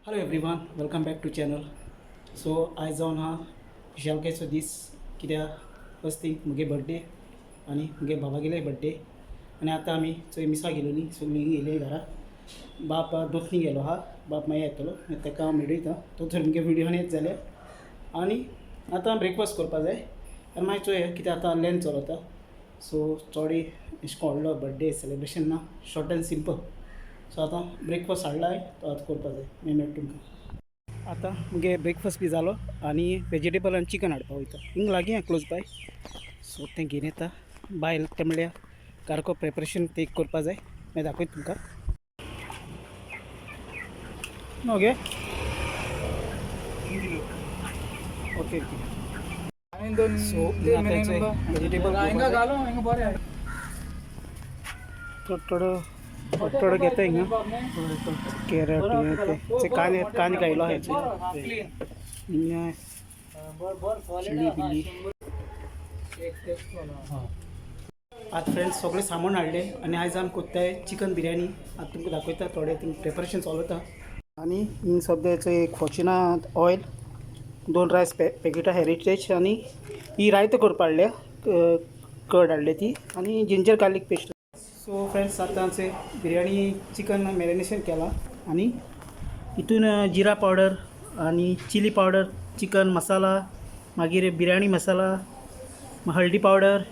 Hello everyone, welcome back to channel. So आयज जावन हा विशालकायचो दीस कित्याक फर्स्ट थिंग मुगे बर्थडे आनी मुगे बाबागेले बर्थडे आनी आतां आमी चोय मिसा गेलोली सगळीं येयली घरा. बाप दोतनी गेलो हा, बाप मागीर येतलो तेका हांव मेळयता तो तर मुगे व्हिडियोन येत जाल्या. आनी आतां ब्रेकफास्ट करपा जाय आनी मागीर चोय कित्याक आतां लंच चलता सो चोडी अशें करून व्हडलो बर्थडे सेलिब्रेशन ना, शॉर्ट एंड सिंपल. सो आतां ब्रेकफास्ट हाडलाय तो आतां करपा जाय मागीर मेळटा तुमकां. आतां मुगे ब्रेकफास्ट बी जालो आनी वेजिटेबल आनी चिकन हाडपा वयता हिंग लागीं क्लोज बाय. सो तें घेवन येता भायर तें म्हणल्यार कारको प्रेपरेशन ते करपा जाय मागीर दाखयता तुमकां. ओके ओके सो वेजिटेबल थोडं थोडं घेता हिंगा कॅरट ते कांदे कायलो आहे हिंगा चिली बिली. आतां फ्रेंड्स सगळें सामान हाडलें आनी आयज आमी कोत्ताय चिकन बिर्याणी. आतां तुमकां दाखयता थोडें थिंग प्रेपरेशन चलता. आनी हिंग सद्याचो एक फॉर्च्युनात ऑयल 2 रायस पॅकेटां हेरिटेज आनी ही रायतो करपा हाडल्या कर्ड हाडली ती आनी ginger garlic paste. So friends आतां आमचे बिर्याणी चिकन मॅरिनेशन केलां आनी हितून जिरा पावडर आनी चिली पावडर, चिकन मसाला, मागीर बिर्याणी मसाला, हळदी पावडर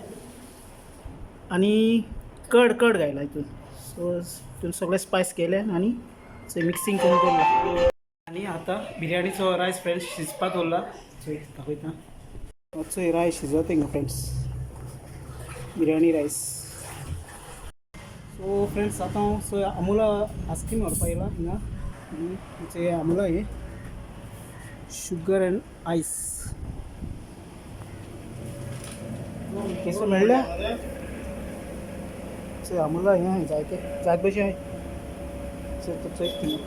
आनी कर्ड घायला हितून. सो हितून सगळे स्पायस केले आनी मिक्सिंग करून केलें आनी आतां बिर्याणीचो रायस फ्रेंड्स शिजपाक दवरला. चोय दाखयता चोय रायस शिजत हिंगा फ्रेंड्स बिर्याणी रायस. सो फ्रेंड्स आतां हांव अमुला आयस्क्रीम व्हरपा येयला हिंगा आनी अमुला हे शुगर एंड आयस केसो मेळ्ळ्या. चोय अमुला हें जायत भशेन आहाय चोय थिंगा.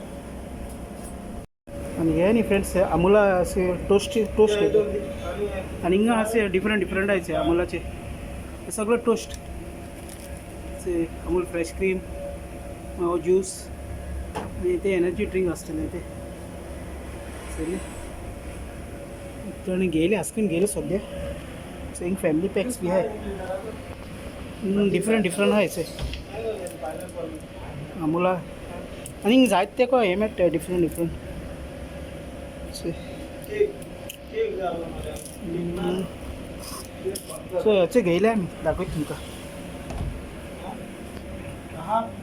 आनी हे न्ही फ्रेंड्स अमुला असे टोस्ट आनी हिंगा असे डिफरंट आहाय अमुलाचे सगळं toast. Amul fresh cream juice आनी ते एनर्जी ड्रिंक आसतलें ते ताणें घेयले आयस्क्रीम घेयले सद्या. सो हिंग फॅमिली पॅक्स बी आहाय डिफरंट आहाय चोय अमुला आनी हिंग जायत तेको हे मेळटा डिफरंट. सो हेचे घेयले आमी दाखयता तुमकां.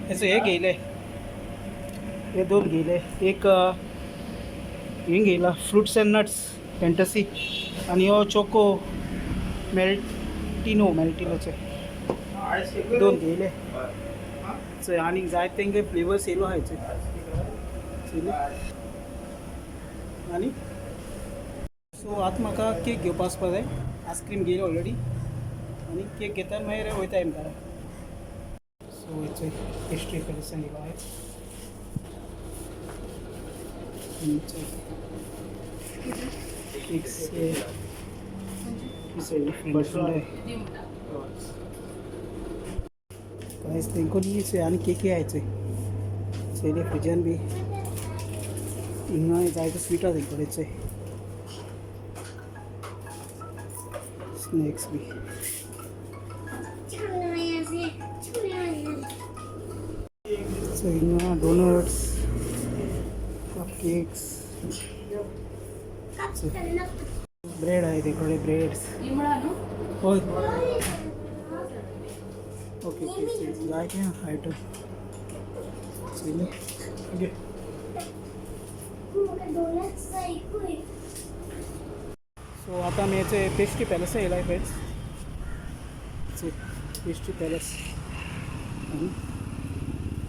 हेचो हे घेयले हे 2 घेयले एक हें घेयला फ्रुट्स एंड नट्स फॅन्टसी आनी हो चोको मेल्टिनोचे 2 घेयले. चोय आनीक जाय तेंगे फ्लेवर्स येयलो आहाय चोय आनी सो आतां म्हाका केक घेवपा वचपा जाय. आयस्क्रीम घेयली ऑलरेडी आनी केक घेता मागीर वयता हें घरा. सो हेचो पेस्ट्री पेलेसन येयलो आहाय कांयच तेंको न्ही चोय आनी केकी आहाय चोय फ्रिजान बी हिंगा जायते स्वीट आहा तेंकोडे चोय स्नॅक्स बी. सो हिंगा डोनट्स कपकेक्स ब्रेड आहाय तेंकोडे ब्रेड्स हय ओके जायते आयटम चोयले. सो आतां आमी हेचे पेस्ट्री पॅलस येयलाय फ्रेंड्स पेस्ट्री पॅलस आनी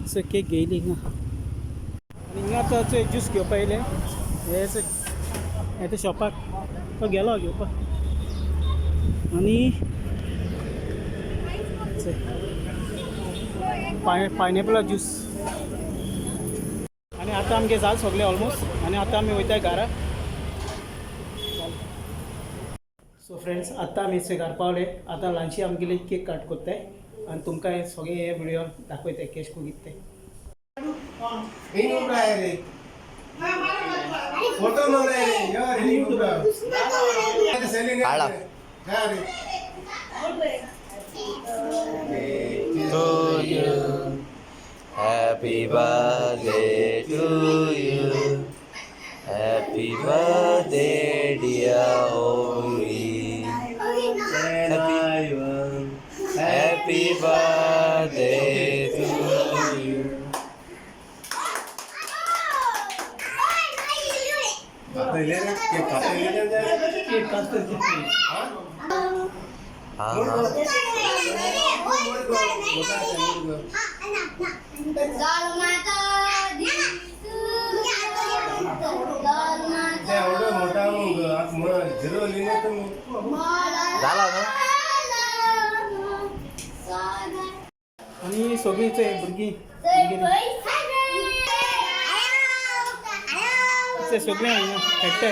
सो केक घेयली हिंगा आनी हिंगा आतां चोय ज्यूस घेवपा येयले हे शॉपाक तो गेलो घेवपाक आनी पायनॅपला ज्यूस आनी आतां आमगे जाल सगळें ऑलमोस्ट आनी आतां आमी वयताय घरा. सो फ्रेंड्स आतां आमी घरा पावले. आतां लंची आमगेले केक कट कोत्ताय आनी तुमकां हे सगळे हे व्हिडिओ दाखयताय केश को कितें ते. फोटो मध्ये यार हे काढा. To you, happy birthday to you, happy birthday dear Ori, happy birthday to you. Cake कापतो हाँ एवढं मोठा मग झिरो लिहिलं तुम्ही झाला ना. आणि सगळीच आहे भुरगी सगळे खेळटाय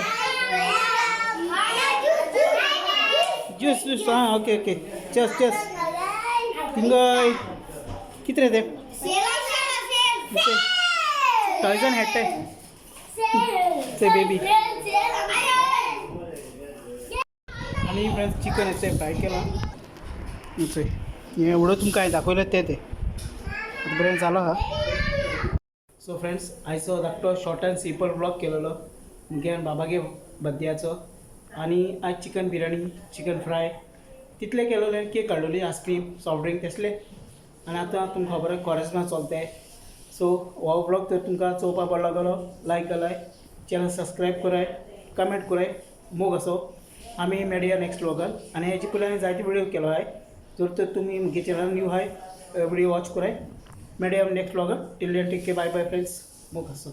ज्यूस ज्यूस हां ओके ओके चस चस तिंगय किती रे ते टॉयजन खेळटाय ते बेबी आणि फ्रेंड्स चिकन येते फ्राय केला एवढं तुमकां दाखवलं ते बरें झालं हा. सो फ्रेंड्स आयचो धाकटो शॉर्ट अँड सिंपल ब्लॉग केलेलो मुगे बाबागे बड्डेचो आणि आज चिकन बिर्याणी चिकन फ्राय तितले केलेले केक काडलेली आयस्क्रीम सॉफ्ट ड्रिंक तसले आणि आता तुमकां खबर आहे कॉलेजमा चलते सो हो ब्लॉग तर तुमकां चोवपा बरो लागलो लायक कराय चॅनल सबस्क्रायब कराय कमेंट कराय मोग असो आमी मेळया नेक्स्ट ब्लॉगान आणि हेची पयलीं जायते व्हिडिओ केलो आहे जर तर तुम्ही मुगे चॅनल न्यू आहे व्हिडिओ वॉच कराय मेळया नेक्स्ट ब्लॉगान till then take care bye bye friends मोग असो.